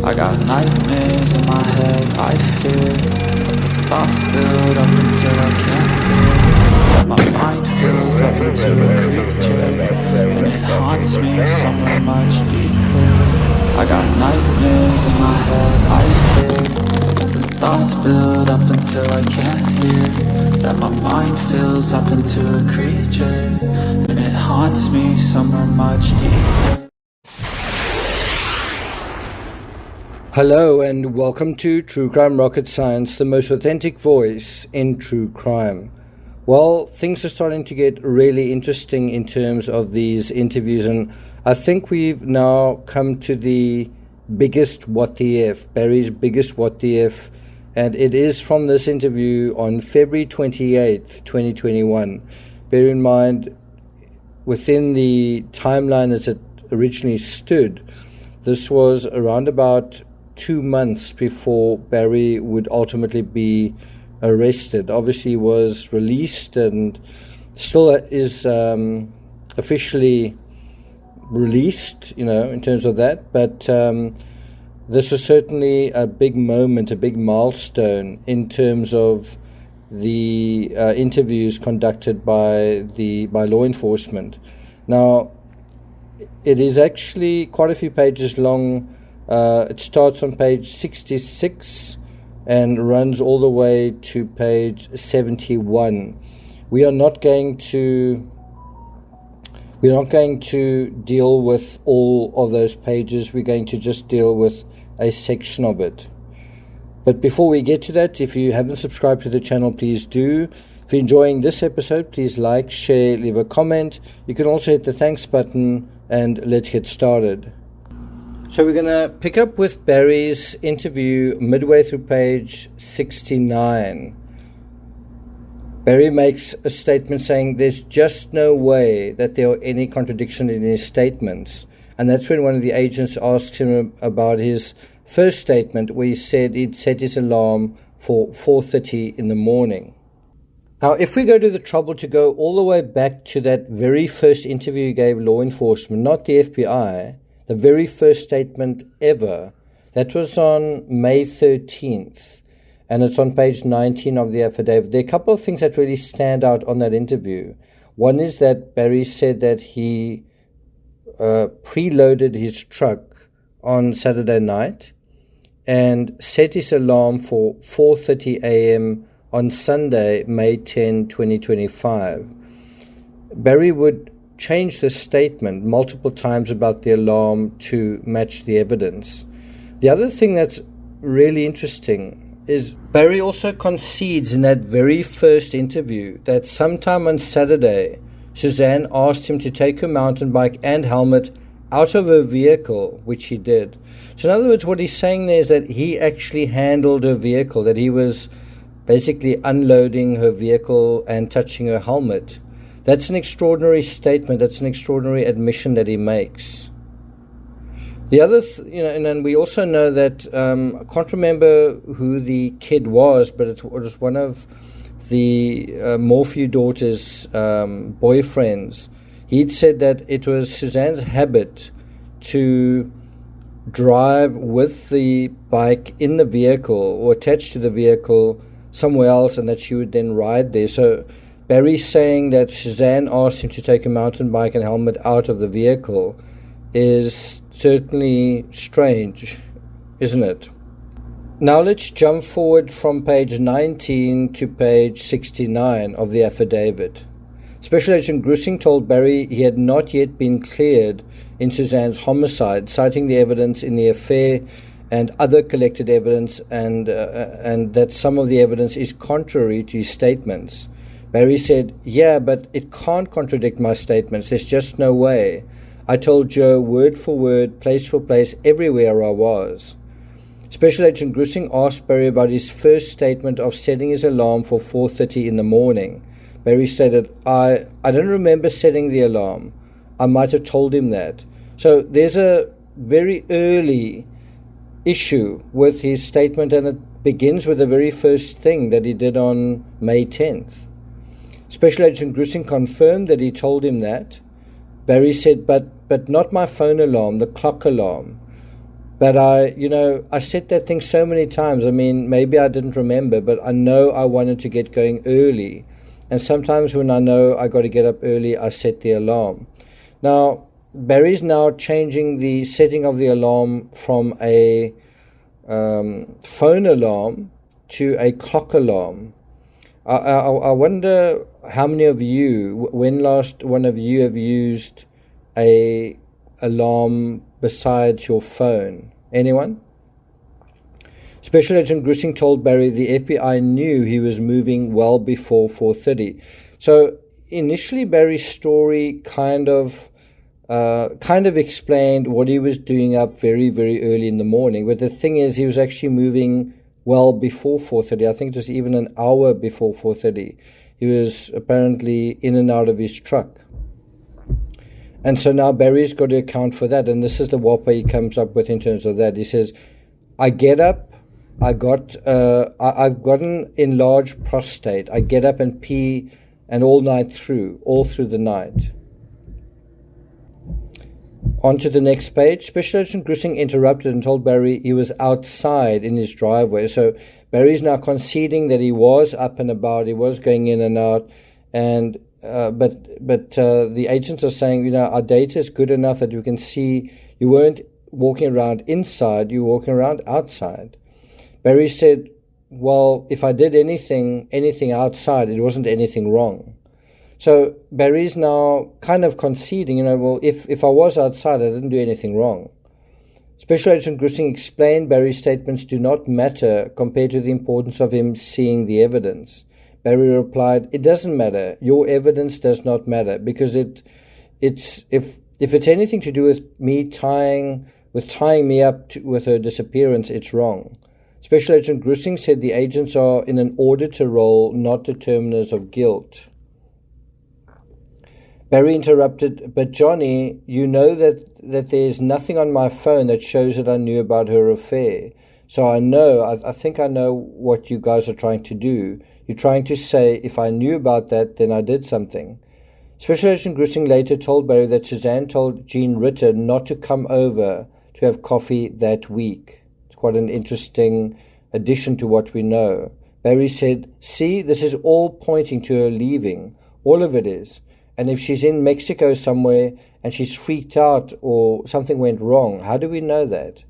I got nightmares in my head, I fear thoughts build up until I can't hear. That my mind fills up into a creature, and it haunts me somewhere much deeper. I got nightmares in my head, I fear the thoughts build up until I can't hear. That my mind fills up into a creature, and it haunts me somewhere much deeper. Hello and welcome to True Crime Rocket Science, the most authentic voice in true crime. Well, things are starting to get really interesting in terms of these interviews, and I think we've now come to the biggest WTF, Barry's biggest WTF, and it is from this interview on February 28th, 2021. Bear in mind, within the timeline as it originally stood, this was around about 2 months before Barry would ultimately be arrested. Obviously, he was released and still is officially released, in terms of that. But this is certainly a big moment, a big milestone in terms of the interviews conducted by law enforcement. Now, it is actually quite a few pages long. It starts on page 66 and runs all the way to page 71. We are not going to deal with all of those pages. We're going to just deal with a section of it. But before we get to that, if you haven't subscribed to the channel, please do. If you're enjoying this episode, please like, share, leave a comment. You can also hit the thanks button, and let's get started. So we're going to pick up with Barry's interview midway through page 69. Barry makes a statement saying there's just no way that there are any contradictions in his statements. And that's when one of the agents asks him about his first statement, where he said he'd set his alarm for 4:30 in the morning. Now, if we go to the trouble to go all the way back to that very first interview he gave law enforcement, not the FBI, the very first statement ever, that was on May 13th, and it's on page 19 of the affidavit. There are a couple of things that really stand out on that interview. One is that Barry said that he preloaded his truck on Saturday night and set his alarm for 4:30 a.m. on Sunday, May 10, 2025. Barry would change this statement multiple times about the alarm to match the evidence. The other thing that's really interesting is Barry also concedes in that very first interview that sometime on Saturday, Suzanne asked him to take her mountain bike and helmet out of her vehicle, which he did. So in other words, what he's saying there is that he actually handled her vehicle, that he was basically unloading her vehicle and touching her helmet. That's an extraordinary statement. That's an extraordinary admission that he makes. The other, and then we also know that, I can't remember who the kid was, but it was one of the Morphew daughter's boyfriends. He'd said that it was Suzanne's habit to drive with the bike in the vehicle or attached to the vehicle somewhere else, and that she would then ride there. So Barry saying that Suzanne asked him to take a mountain bike and helmet out of the vehicle is certainly strange, isn't it? Now let's jump forward from page 19 to page 69 of the affidavit. Special Agent Grussing told Barry he had not yet been cleared in Suzanne's homicide, citing the evidence in the affair and other collected evidence, and that some of the evidence is contrary to his statements. Barry said, "Yeah, but it can't contradict my statements. There's just no way. I told Joe word for word, place for place, everywhere I was." Special Agent Grussing asked Barry about his first statement of setting his alarm for 4:30 in the morning. Barry stated, I don't remember setting the alarm. I might have told him that. So there's a very early issue with his statement, and it begins with the very first thing that he did on May 10th. Special Agent Grussing confirmed that he told him that. Barry said, but not my phone alarm, the clock alarm. But I said that thing so many times. I mean, maybe I didn't remember, but I know I wanted to get going early. And sometimes when I know I got to get up early, I set the alarm. Now, Barry's now changing the setting of the alarm from a phone alarm to a clock alarm. I wonder how many of you, when last one of you have used a alarm besides your phone? Anyone? Special Agent Grissing told Barry the FBI knew he was moving well before 4:30. So initially Barry's story kind of explained what he was doing up very, very early in the morning. But the thing is, he was actually moving well before 4:30. I think it was even an hour before 4:30. He was apparently in and out of his truck. And so now Barry's got to account for that. And this is the whopper he comes up with in terms of that. He says, I get up, I've got an enlarged prostate. I get up and pee and all through the night. On to the next page. Special Agent Grissing interrupted and told Barry he was outside in his driveway. So Barry's now conceding that he was up and about, he was going in and out, and but the agents are saying, our data is good enough that you can see you weren't walking around inside, you were walking around outside. Barry said, well, if I did anything outside, it wasn't anything wrong. So Barry's now kind of conceding, well, if I was outside, I didn't do anything wrong. Special Agent Grissing explained Barry's statements do not matter compared to the importance of him seeing the evidence. Barry replied, it doesn't matter. Your evidence does not matter because if it's anything to do with me tying me up with her disappearance, it's wrong. Special Agent Grissing said the agents are in an auditor role, not determiners of guilt. Barry interrupted, but Johnny, you know that there's nothing on my phone that shows that I knew about her affair. So I think I know what you guys are trying to do. You're trying to say if I knew about that, then I did something. Special Agent Grissing later told Barry that Suzanne told Jean Ritter not to come over to have coffee that week. It's quite an interesting addition to what we know. Barry said, see, this is all pointing to her leaving. All of it is. And if she's in Mexico somewhere and she's freaked out or something went wrong, how do we know that?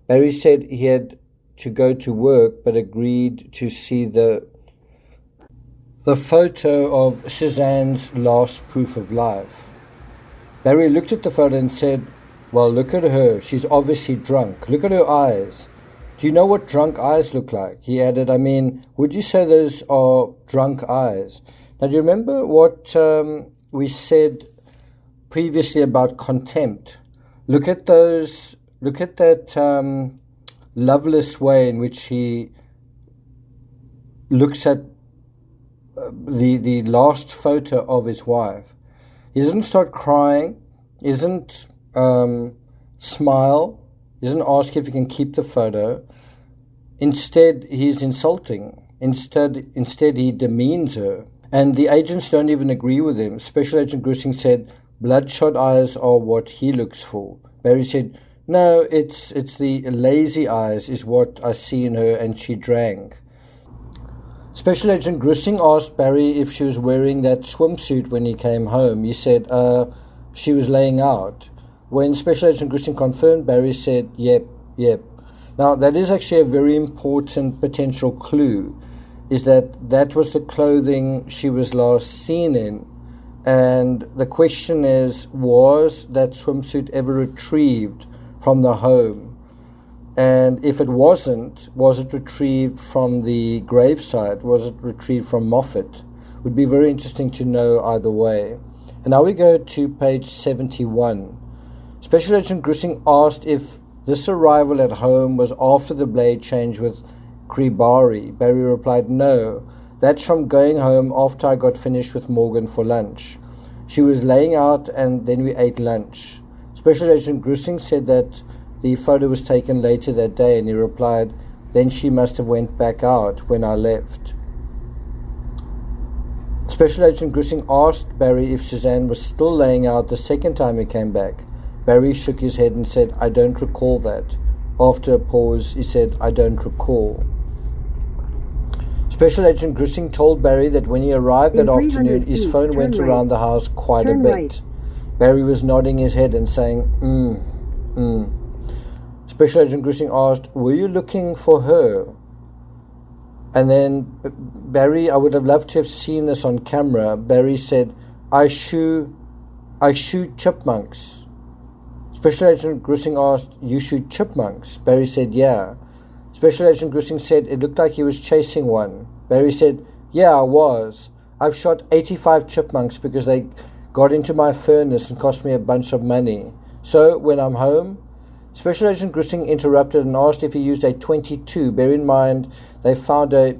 Barry said he had to go to work but agreed to see the photo of Suzanne's last proof of life. Barry looked at the photo and said, well, look at her. She's obviously drunk. Look at her eyes. Do you know what drunk eyes look like? He added, would you say those are drunk eyes? Now, do you remember what we said previously about contempt? Look at that loveless way in which he looks at the last photo of his wife. He doesn't start crying, he doesn't smile, he doesn't ask if he can keep the photo. Instead, he's insulting. Instead, he demeans her. And the agents don't even agree with him. Special Agent Grissing said, bloodshot eyes are what he looks for. Barry said, no, it's the lazy eyes is what I see in her, and she drank. Special Agent Grissing asked Barry if she was wearing that swimsuit when he came home. He said, she was laying out. When Special Agent Grissing confirmed, Barry said, yep. Now, that is actually a very important potential clue, is that was the clothing she was last seen in. And the question is, was that swimsuit ever retrieved from the home? And if it wasn't, was it retrieved from the gravesite? Was it retrieved from Moffat? Would be very interesting to know either way. And now we go to page 71. Special Agent Grissing asked if this arrival at home was after the blade change with Kribari. Barry replied, no, that's from going home after I got finished with Morgan for lunch. She was laying out and then we ate lunch. Special Agent Grissing said that the photo was taken later that day, and he replied, then she must have went back out when I left. Special Agent Grissing asked Barry if Suzanne was still laying out the second time he came back. Barry shook his head and said, I don't recall that. After a pause, he said, "I don't recall." Special Agent Grissing told Barry that when he arrived that afternoon, his phone went around the house quite a bit. Barry was nodding his head and saying, Special Agent Grissing asked, "Were you looking for her?" And then Barry, I would have loved to have seen this on camera, Barry said, I shoo chipmunks." Special Agent Grissing asked, "You shoot chipmunks?" Barry said, "Yeah." Special Agent Grissing said it looked like he was chasing one. Barry said, "Yeah, I was. I've shot 85 chipmunks because they got into my furnace and cost me a bunch of money. So when I'm home..." Special Agent Grissing interrupted and asked if he used a 22. Bear in mind, they found a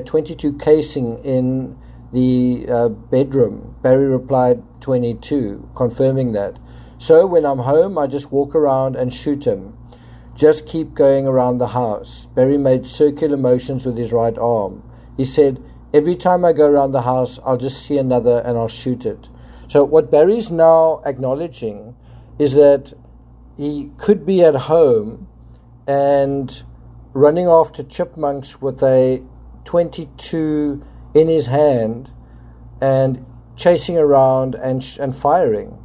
22 casing in the bedroom. Barry replied 22, confirming that. "So when I'm home, I just walk around and shoot him. Just keep going around the house." Barry made circular motions with his right arm. He said, "Every time I go around the house, I'll just see another and I'll shoot it." So what Barry's now acknowledging is that he could be at home and running after chipmunks with a 22 in his hand and chasing around and firing.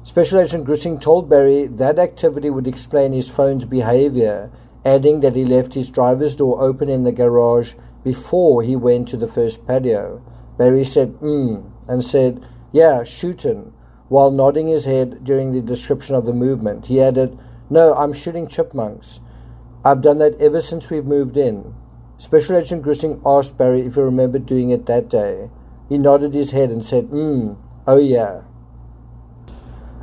Special Agent Grissing told Barry that activity would explain his phone's behavior, adding that he left his driver's door open in the garage before he went to the first patio. Barry said, and said, "Yeah, shootin'," while nodding his head during the description of the movement. He added, "No, I'm shooting chipmunks. I've done that ever since we've moved in." Special Agent Grissing asked Barry if he remembered doing it that day. He nodded his head and said, "Oh yeah."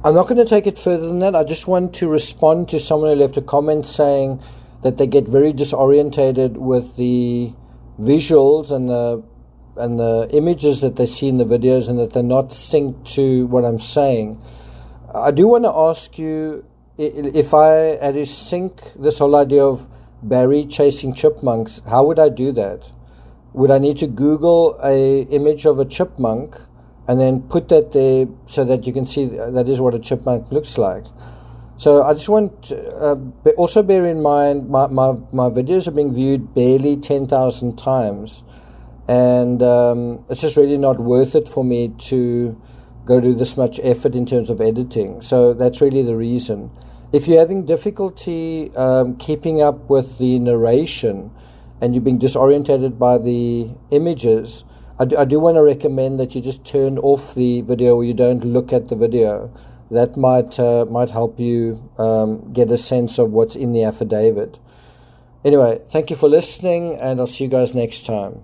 I'm not going to take it further than that. I just want to respond to someone who left a comment saying that they get very disorientated with the visuals and the images that they see in the videos and that they're not synced to what I'm saying. I do want to ask you, if I had to sync this whole idea of Barry chasing chipmunks, how would I do that? Would I need to Google a image of a chipmunk and then put that there so that you can see that is what a chipmunk looks like? So I just want also bear in mind my videos are being viewed barely 10,000 times, and it's just really not worth it for me to go to this much effort in terms of editing. So that's really the reason. If you're having difficulty keeping up with the narration and you're being disorientated by the images, I do want to recommend that you just turn off the video, or you don't look at the video. That might help you get a sense of what's in the affidavit. Anyway, thank you for listening, and I'll see you guys next time.